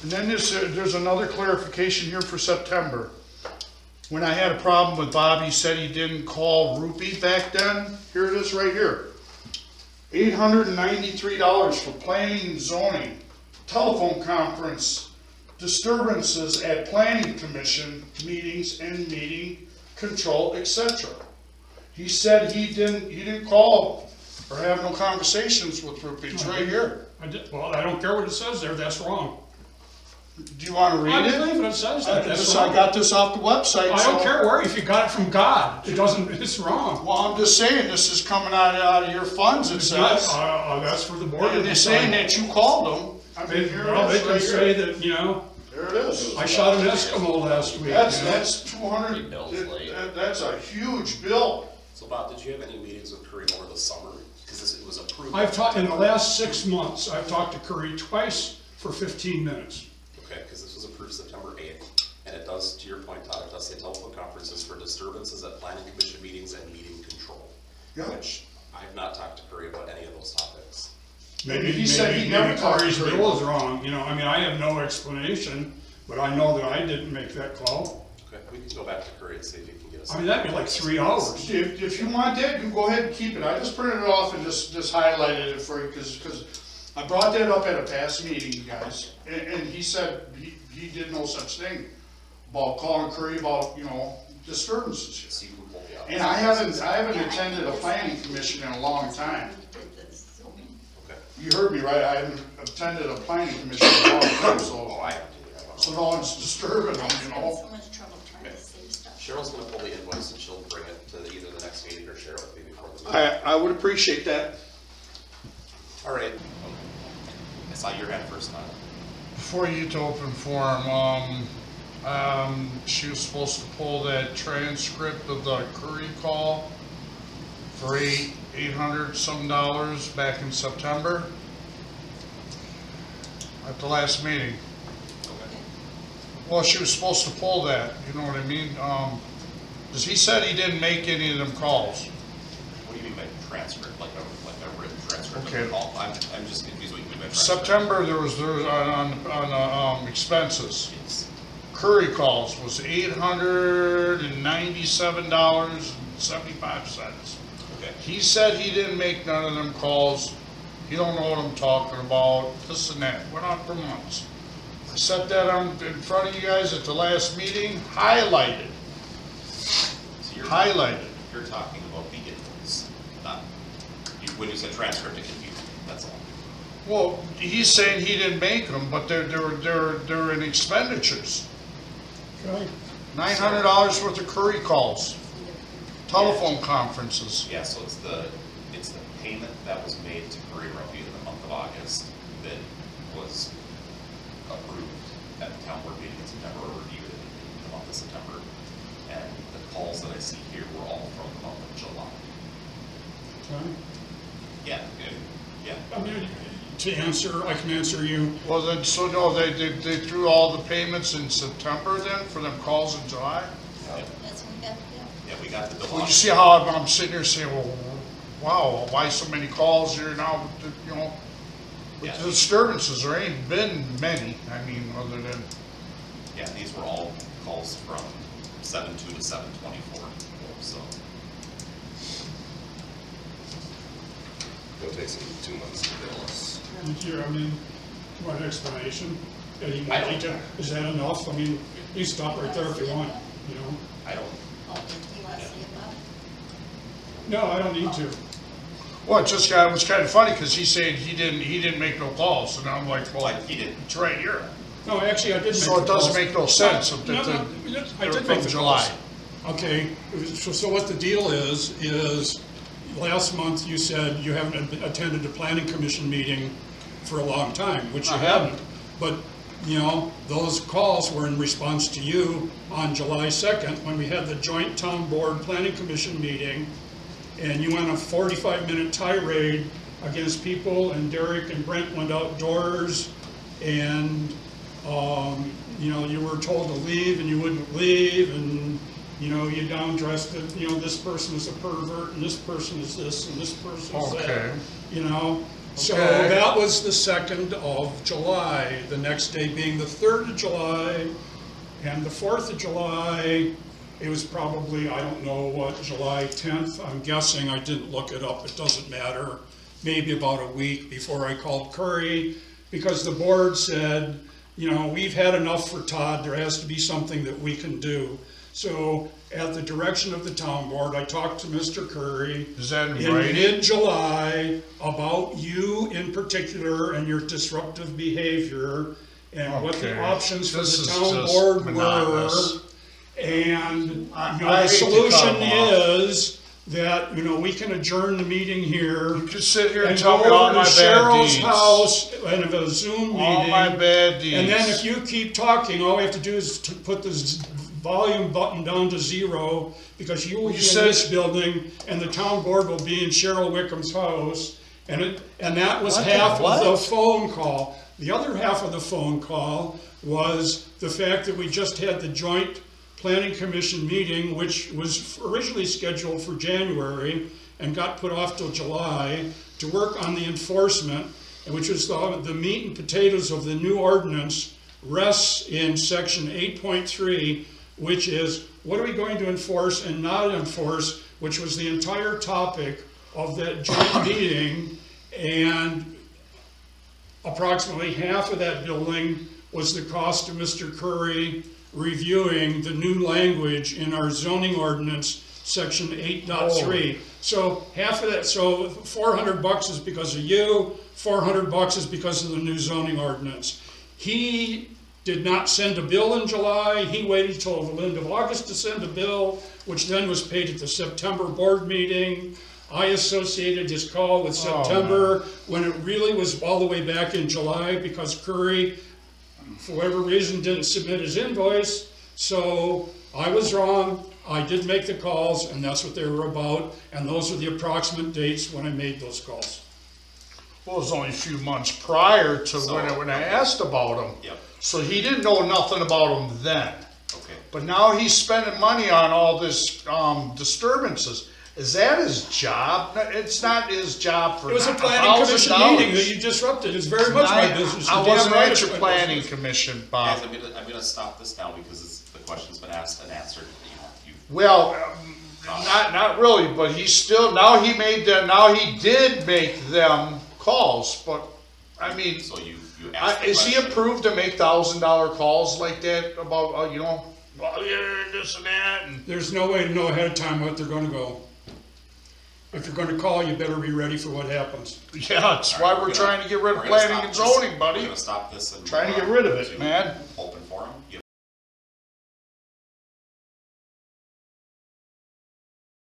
And then there's another clarification here for September. When I had a problem with Bob, he said he didn't call Rupee back then. Here it is right here. $893 for planning and zoning, telephone conference, disturbances at planning commission meetings and meeting control, etc. He said he didn't call or have no conversations with Rupee. It's right here. Well, I don't care what it says there, that's wrong. Do you want to read I it? believe it says that, that's wrong. I got this off the website. I don't care where, if you got it from God, it's wrong. Well, I'm just saying, this is coming out of your funds, it says. That's for the board to They're decide. saying that you called them. I mean, here Well, it they is, can right say here. that, you know, There it is. I shot an Eskimo last week. That's 200, that's a huge bill. So Bob, did you have any meetings with Curry over the summer? Because it was approved. I've talked, in the last 6 months, I've talked to Curry twice for 15 minutes. Okay, because this was approved September 8th, and it does, to your point, Todd, it does say telephone conferences for disturbances at planning commission meetings and meeting control. Yeah. Which I have not talked to Curry about any of those topics. Maybe he said he never talked to Curry's Curry. bill is wrong, you know, I mean, I have no explanation, but I know that I didn't make that call. Okay, we can go back to Curry and see if he can get us. I mean, that'd be like 3 hours. If you want that, you go ahead and keep it. I just printed it off and just highlighted it for you, because I brought that up at a past meeting, you guys. And he said he did no such thing about calling Curry about, you know, disturbances here. See who pulled the office. And I haven't attended a planning commission in a long time. Okay. You heard me right, I haven't attended a planning commission in a long time, Oh, I so, have to. so no one's disturbing them, you know? So much trouble trying to save stuff. Cheryl's gonna pull the invoice and she'll bring it to either the next meeting or share it with me before the meeting. I would appreciate that. All right. I saw your hand first, Todd. Before you to open forum, she was supposed to pull that transcript of the Curry call for $800 some back in September at the last meeting. Okay. Well, she was supposed to pull that, you know what I mean? Because he said he didn't make any of them calls. What do you mean by transcript, like a written transcript of Okay. the call? I'm just confused what you mean by transcript. September, there was on expenses. Yes. Curry calls was $897.75. Okay. He said he didn't make none of them calls. He don't know what I'm talking about, this and that. Went on for months. I set that in front of you guys at the last meeting, highlighted. So Highlighted. You're talking about the invoice, not, when you said transcript, it confused me, that's all. Well, he's saying he didn't make them, but they're in expenditures. Okay. $900 worth of Curry calls, telephone conferences. Yeah, so it's the payment that was made to Curry roughly in the month of August that was approved at the town board meeting in September, or reviewed in the month of September. And the calls that I see here were all from the month of July. Okay. Yeah, good, yeah. I mean, to answer, I can answer you. Well, then, so no, they threw all the payments in September then for them calls in July? That's when we got, yeah. Yeah, we got the Well, July. you see how I'm sitting here saying, well, wow, why so many calls here now, you know? With Yeah. the disturbances, there ain't been many, I mean, other than, Yeah, these were all calls from 7/2 to 7/24, so. It'll take some 2 months to bill us. Here, I mean, you want an explanation? Yeah, you I want don't- detail? Is that enough? I mean, you stop right there if you want, you know? I don't, Oh, do you want to see it, Bob? No, I don't need to. well, it just got, it was kind of funny, because he said he didn't make no calls, and I'm like, well, like, he didn't. it's right here. No, actually, I did make So the it doesn't calls. make no sense if No, no, I they're did make from the July. calls. Okay, so what the deal is last month you said you haven't attended a planning commission meeting for a long time, which you I haven't. haven't. But, you know, those calls were in response to you on July 2nd, when we had the joint town board planning commission meeting, and you went a 45-minute tirade against people, and Derek and Brent went outdoors, and, you know, you were told to leave, and you wouldn't leave, and, you know, you down-dressed it, you know, this person is a pervert, and this person is this, and this person is that. Okay. You know, So Okay. that was the 2nd of July, the next day being the 3rd of July, and the 4th of July, it was probably, I don't know what, July 10th, I'm guessing, I didn't look it up, it doesn't matter, maybe about a week before I called Curry, because the board said, you know, we've had enough for Todd, there has to be something that we can do. So at the direction of the town board, I talked to Mr. Curry. Is that in In writing? mid-July, about you in particular and your disruptive behavior, and what the Okay. options for This the is town just board monotonous. were. And, I you know, the hate to solution cut 'em off. is that, you know, we can adjourn the meeting here. You just sit here and And tell go me all over my to bad Cheryl's deeds. house and have a Zoom meeting. All my bad deeds. And then if you keep talking, all we have to do is to put this volume button down to 0, because you will be in said- this building, and the town board will be in Cheryl Wickham's house. And that was What? half of the What? phone call. The other half of the phone call was the fact that we just had the joint planning commission meeting, which was originally scheduled for January and got put off till July, to work on the enforcement, and which was the meat and potatoes of the new ordinance rests in section 8.3, which is what are we going to enforce and not enforce, which was the entire topic of that joint meeting. And approximately half of that building was the cost of Mr. Curry reviewing the new language in our zoning ordinance, section 8.3. So half of that, so $400 is because of you, $400 is because of the new zoning ordinance. He did not send a bill in July, he waited till the end of August to send a bill, which then was paid at the September board meeting. I associated his call with September, when it really was all the way back in July, because Curry, for whatever reason, didn't submit his invoice. So I was wrong, I did make the calls, and that's what they were about, and those are the approximate dates when I made those calls. Well, it was only a few months prior to So, when I okay. asked about him. Yep, So he didn't know nothing about him then. okay. But now he's spending money on all this disturbances. Is that his job? No, it's not his job for It was a planning commission $1,000. meeting that you disrupted, it's very much my business. I You're damn wasn't right at it's your my planning business. commission, Bob. Guys, I'm gonna stop this now because the question's been asked and answered. You Well, not really, but he still, now he did make them calls, but, I mean, so you asked the is he question. approved to make $1,000 calls like that about, you know, well, yeah, this and that, and There's no way to know ahead of time what they're gonna go. If you're gonna call, you better be ready for what happens. yeah, that's why we're trying to get rid of We're gonna planning and stop this. zoning, buddy. We're gonna stop this and. Trying to get rid of it, man.